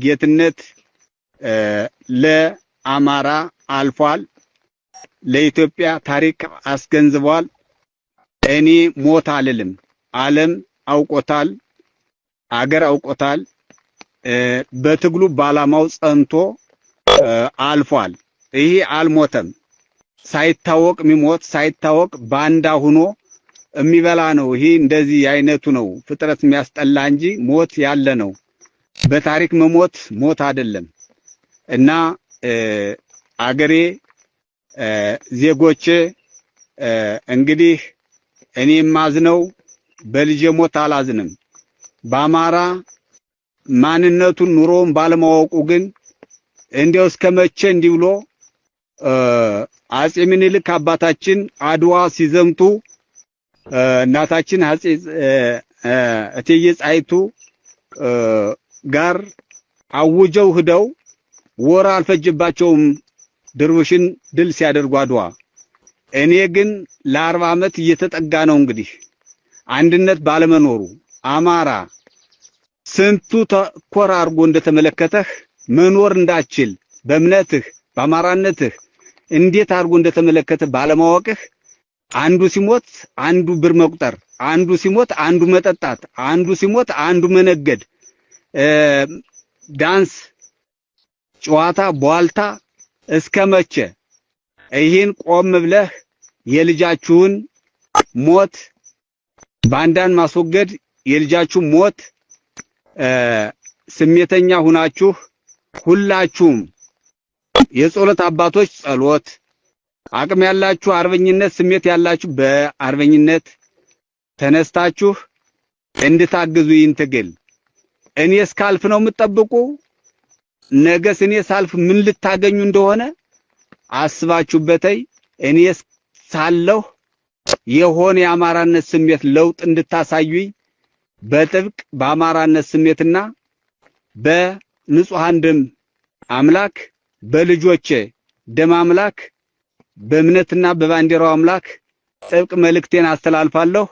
ጌትነት ለአማራ አልፏል። ለኢትዮጵያ ታሪክ አስገንዝቧል። እኔ ሞት አልልም። ዓለም አውቆታል፣ አገር አውቆታል። በትግሉ ባላማው ጸንቶ አልፏል። ይሄ አልሞተም። ሳይታወቅ የሚሞት ሳይታወቅ ባንዳ ሆኖ የሚበላ ነው። ይሄ እንደዚህ አይነቱ ነው ፍጥረት የሚያስጠላ እንጂ ሞት ያለ ነው። በታሪክ መሞት ሞት አይደለም። እና አገሬ ዜጎቼ እንግዲህ እኔ ማዝነው በልጄ ሞት አላዝንም። በአማራ ማንነቱን ኑሮውን ባለማወቁ ግን እንዲያው እስከመቼ እንዲህ ብሎ አጼ ምኒልክ አባታችን አድዋ ሲዘምቱ እናታችን እቴጌ ጣይቱ ጋር አውጀው ሂደው ወር አልፈጀባቸውም ድርቡሽን ድል ሲያደርጉ አድዋ። እኔ ግን ለ40 ዓመት እየተጠጋ ነው እንግዲህ አንድነት ባለመኖሩ አማራ ስንቱ ተኮር አድርጎ እንደተመለከተህ መኖር እንዳችል በእምነትህ በአማራነትህ እንዴት አድርጎ እንደተመለከተ ባለማወቅህ አንዱ ሲሞት አንዱ ብር መቁጠር፣ አንዱ ሲሞት አንዱ መጠጣት፣ አንዱ ሲሞት አንዱ መነገድ፣ ዳንስ፣ ጨዋታ፣ ቧልታ እስከመቼ? ይህን ቆም ብለህ የልጃችሁን ሞት ባንዳን ማስወገድ የልጃችሁ ሞት ስሜተኛ ሁናችሁ ሁላችሁም የጸሎት አባቶች ጸሎት አቅም ያላችሁ አርበኝነት ስሜት ያላችሁ በአርበኝነት ተነስታችሁ እንድታግዙ ይህን ትግል። እኔ እስካልፍ ነው የምትጠብቁ? ነገስ እኔ ሳልፍ ምን ልታገኙ እንደሆነ አስባችሁበተይ እኔ ሳለሁ የሆነ የአማራነት ስሜት ለውጥ እንድታሳዩኝ በጥብቅ በአማራነት ስሜትና በንጹሃን ደም አምላክ በልጆቼ ደም አምላክ በእምነትና በባንዲራው አምላክ ጥብቅ መልእክቴን አስተላልፋለሁ።